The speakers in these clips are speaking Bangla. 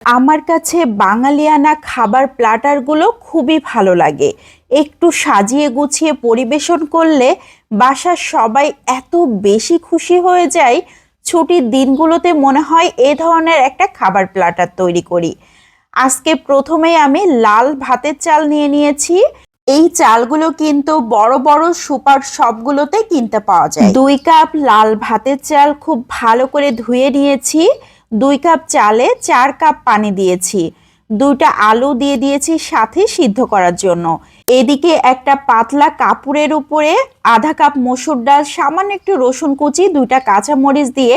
আমার কাছে বাঙালিয়ানা খাবার প্ল্যাটারগুলো খুবই ভালো লাগে। একটু সাজিয়ে গুছিয়ে পরিবেশন করলে বাসার সবাই এত বেশি খুশি হয়ে যায়। ছুটির দিনগুলোতে মনে হয় এ ধরনের একটা খাবার প্ল্যাটার তৈরি করি। আজকে প্রথমেই আমি লাল ভাতের চাল নিয়ে নিয়েছি। এই চালগুলো কিন্তু বড় বড় সুপার শপগুলোতে কিনতে পাওয়া যায়। 2 কাপ লাল ভাতের চাল খুব ভালো করে ধুয়ে নিয়েছি। 2 কাপ চালে 4 কাপ পানি দিয়েছি। 2টা আলু দিয়ে দিয়েছি সাথে সিদ্ধ করার জন্য। এদিকে একটা পাতলা কাপড়ের উপরে আধা কাপ মসুর ডাল, সামান্য একটু রসুন কুচি, 2টা কাঁচামরিচ দিয়ে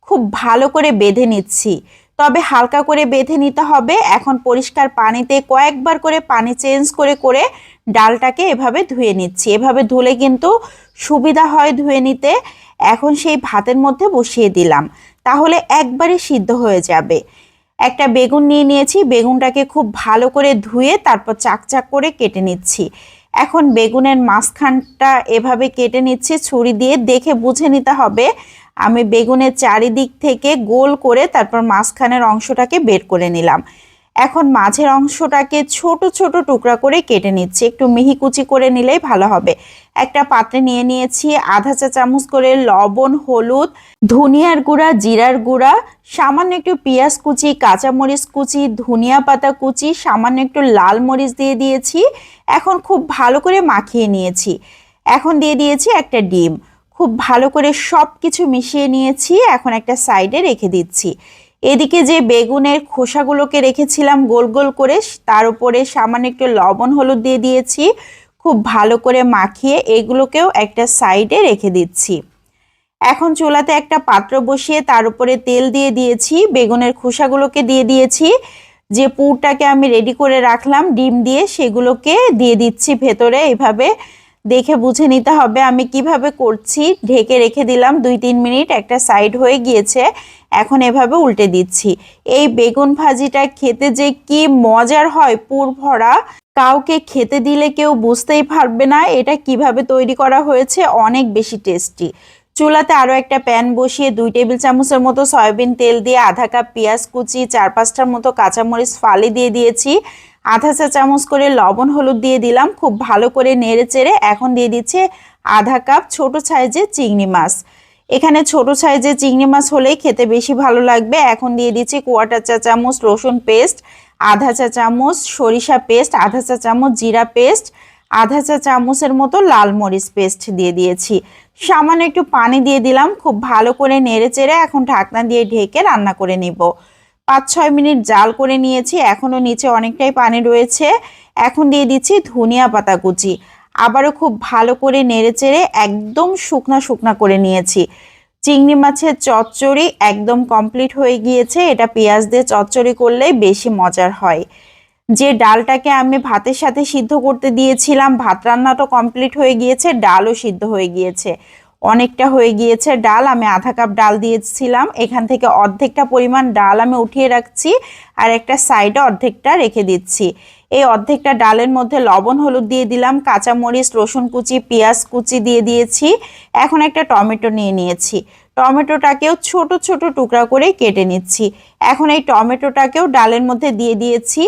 খুব ভালো করে বেঁধে নিচ্ছি। তবে হালকা করে বেঁধে নিতে হবে। এখন পরিষ্কার পানিতে কয়েকবার করে পানি চেঞ্জ করে করে ডালটাকে এভাবে ধুয়ে নিচ্ছি। এভাবে ধুলে কিন্তু সুবিধা হয় ধুয়ে নিতে। এখন সেই ভাতের মধ্যে বসিয়ে দিলাম, তাহলে একবারে সিদ্ধ হয়ে যাবে। একটা বেগুন নিয়ে নিয়েছি, বেগুনটাকে খুব ভালো করে ধুয়ে তারপর চাকচাক করে কেটে নিচ্ছি। এখন বেগুনের মাঝখানটা এভাবে কেটে নিচ্ছি ছুরি দিয়ে। দেখে বুঝে নিতে হবে। আমি বেগুনের চারিদিক থেকে গোল করে তারপর মাঝখানের অংশটাকে বের করে নিলাম। এখন মাঝের অংশটাকে ছোট ছোট টুকরা করে কেটে নিচ্ছি। একটু মিহি কুচি করে নিলেই ভালো হবে। একটা পাত্রে নিয়ে নিয়েছি আধা চা চামচ করে লবণ, হলুদ, ধনিয়ার গুঁড়া, জিরার গুঁড়া, সামান্য একটু পেঁয়াজ কুচি, কাঁচামরিচ কুচি, ধনিয়া পাতা কুচি, সামান্য একটু লাল মরিচ দিয়ে দিয়েছি। এখন খুব ভালো করে মাখিয়ে নিয়েছি। এখন দিয়ে দিয়েছি একটা ডিম। খুব ভালো করে সব কিছু মিশিয়ে নিয়েছি। এখন একটা সাইডে রেখে দিচ্ছি। এদিকে যে বেগুনের খোসাগুলোকে রেখেছিলাম গোল গোল করে, তার উপরে সামান্য একটু লবণ, হলুদ দিয়ে দিয়েছি। খুব ভালো করে মাখিয়ে এগুলোকেও একটা সাইডে রেখে দিচ্ছি। এখন চুলাতে একটা পাত্র বসিয়ে তার উপরে তেল দিয়ে দিয়েছি। বেগুনের খোসাগুলোকে দিয়ে দিয়েছি। যে পুরটাকে আমি রেডি করে রাখলাম ডিম দিয়ে, সেগুলোকে দিয়ে দিচ্ছি ভেতরে। এভাবে দেখে বুঝে নিতে হবে আমি কিভাবে করছি। ঢেকে রেখে দিলাম 2-3 মিনিট। একটা সাইড হয়ে গিয়েছে। এখন এভাবে উল্টে দিচ্ছি। এই বেগুন ভাজিটা খেতে যে কি মজার হয়, পুর ভরা, কাউকে খেতে দিলে কেউ বুঝতেই পারবে না এটা কিভাবে তৈরি করা হয়েছে। অনেক বেশি টেস্টি। চুলাতে আরও একটা প্যান বসিয়ে 2 টেবিল চামচের মতো সয়াবিন তেল দিয়ে আধা কাপ পেঁয়াজ কুচি, 4-5টার মতো কাঁচামরিচ ফালি দিয়ে দিয়েছি। আধা চা চামচ করে লবণ, হলুদ দিয়ে দিলাম। খুব ভালো করে নেড়ে চেড়ে এখন দিয়ে দিচ্ছে আধা কাপ ছোট সাইজের চিংড়ি মাছ। এখানে ছোট সাইজের চিংড়ি মাছ হলেই খেতে বেশি ভালো লাগবে। এখন দিয়ে দিচ্ছি 1/4 চা চামচ রসুন পেস্ট, আধা চা চামচ সরিষা পেস্ট, আধা চা চামচ জিরা পেস্ট, আধা চা চামচের মতো লাল মরিচ পেস্ট দিয়ে দিয়েছি। সামান্য একটু পানি দিয়ে দিলাম। খুব ভালো করে নেড়ে চেড়ে এখন ঢাকনা দিয়ে ঢেকে রান্না করে নিব। 5-6 মিনিট জাল করে নিয়েছি। এখনও নিচে অনেকটাই পানি রয়েছে। এখন দিয়ে দিচ্ছি ধনিয়া পাতা কুচি। আবারও খুব ভালো করে নেড়ে চেড়ে একদম শুকনা শুকনা করে নিয়েছি। চিংড়ি মাছের চচ্চড়ি একদম কমপ্লিট হয়ে গিয়েছে। এটা পেঁয়াজ দিয়ে চচ্চড়ি করলেই বেশি মজার হয়। যে ডালটাকে আমি ভাতের সাথে সিদ্ধ করতে দিয়েছিলাম, ভাত রান্নাটা কমপ্লিট হয়ে গিয়েছে, ডালও সিদ্ধ হয়ে গিয়েছে। অনেকটা হয়ে গিয়েছে ডাল। আমি আধা কাপ ডাল দিয়েছিলাম, এখান থেকে অর্ধেকটা পরিমাণ ডাল আমি উঠিয়ে রাখছি আর একটা সাইডে অর্ধেকটা রেখে দিচ্ছি। এই অর্ধেকটা ডালের মধ্যে লবণ, হলুদ দিয়ে দিলাম, কাঁচামরিচ, রসুন কুচি, পেঁয়াজ কুচি দিয়ে দিয়েছি। এখন একটা টমেটো নিয়ে নিয়েছি। টমেটোটাকেও ছোট ছোট টুকরা করে কেটে নিচ্ছি। এখন এই টমেটোটাকেও ডালের মধ্যে দিয়ে দিয়েছি।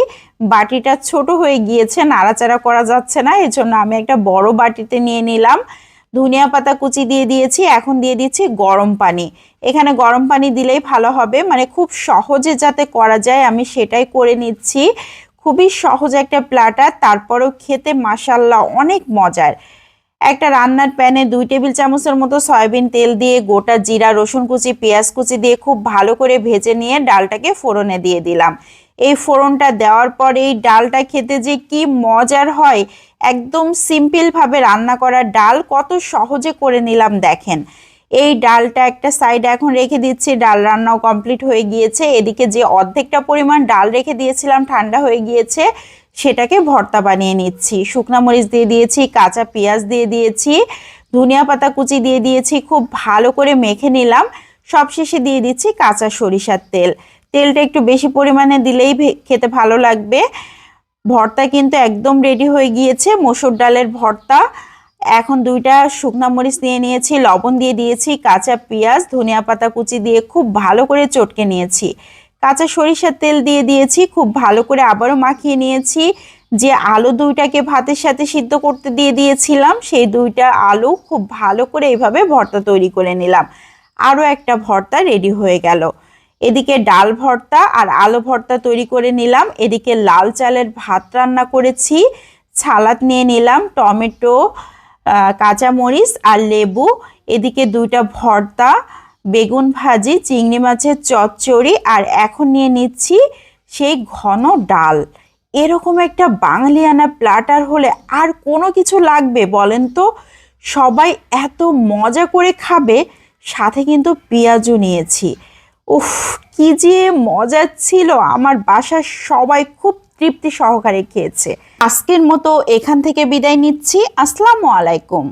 বাটিটা ছোট হয়ে গিয়েছে, নাড়াচাড়া করা যাচ্ছে না, এজন্য আমি একটা বড় বাটিতে নিয়ে নিলাম। ধনিয়া পাতা কুচি দিয়ে দিয়েছি। এখন দিয়ে দিচ্ছি গরম পানি। এখানে গরম পানি দিলেই ভালো হবে, মানে খুব সহজে যাতে করা যায় আমি সেটাই করে নিচ্ছি। খুবই সহজ একটা প্ল্যাটার, তারপরেও খেতে মাশাআল্লাহ অনেক মজার। একটা রান্নার প্যানে 2 টেবিল চামচের মতো সয়াবিন তেল দিয়ে গোটা জিরা, রসুন কুচি, পেঁয়াজ কুচি দিয়ে খুব ভালো করে ভেজে নিয়ে ডালটাকে ফোড়নে দিয়ে দিলাম। এই ফোড়নটা দেওয়ার পর এই ডালটা খেতে যে কি মজার হয়। একদম সিম্পলভাবে রান্না করা ডাল কত সহজে করে নিলাম দেখেন। এই ডালটা একটা সাইডে এখন রেখে দিচ্ছি। ডাল রান্নাও কমপ্লিট হয়ে গিয়েছে। এদিকে যে অর্ধেকটা পরিমাণ ডাল রেখে দিয়েছিলাম ঠান্ডা হয়ে গিয়েছে, সেটাকে ভর্তা বানিয়ে নিচ্ছি। শুকনা মরিচ দিয়ে দিয়েছি, কাঁচা পেঁয়াজ দিয়ে দিয়েছি, ধনিয়া পাতা কুচি দিয়ে দিয়েছি। খুব ভালো করে মেখে নিলাম। সবশেষে দিয়ে দিচ্ছি কাঁচা সরিষার তেল। তেলটা একটু বেশি পরিমাণে দিলেই খেতে ভালো লাগবে। ভর্তা কিন্তু একদম রেডি হয়ে গিয়েছে, মসুর ডালের ভর্তা। এখন 2টা শুকনা মরিচ নিয়ে নিয়েছি, লবণ দিয়ে দিয়েছি, কাঁচা পেঁয়াজ, ধনিয়া পাতা কুচি দিয়ে খুব ভালো করে চটকে নিয়েছি। কাঁচা সরিষার তেল দিয়ে দিয়েছি, খুব ভালো করে আবারও মাখিয়ে নিয়েছি। যে আলু দুইটাকে ভাতের সাথে সিদ্ধ করতে দিয়ে দিয়েছিলাম, সেই দুইটা আলু খুব ভালো করে এইভাবে ভর্তা তৈরি করে নিলাম। আরও একটা ভর্তা রেডি হয়ে গেল। এদিকে ডাল ভর্তা আর আলু ভর্তা তৈরি করে নিলাম। এদিকে লাল চালের ভাত রান্না করেছি, সালাদ নিয়ে নিলাম, টমেটো, কাঁচামরিচ আর লেবু। এদিকে দুইটা ভর্তা, বেগুন ভাজি, চিংড়ি মাছের চচ্চড়ি, আর এখন নিয়ে নিচ্ছি সেই ঘন ডাল। এরকম একটা বাঙালিয়ানা প্ল্যাটার হলে আর কোনো কিছু লাগবে বলেন তো? সবাই এত মজা করে খাবে, সাথে কিন্তু পেঁয়াজও নিয়েছি। উফ, কি যে মজা ছিল! আমার বাসার সবাই খুব তৃপ্তি সহকারে খেয়েছে। আজকের মতো এখান থেকে বিদায় নিচ্ছি। আসসালামু আলাইকুম।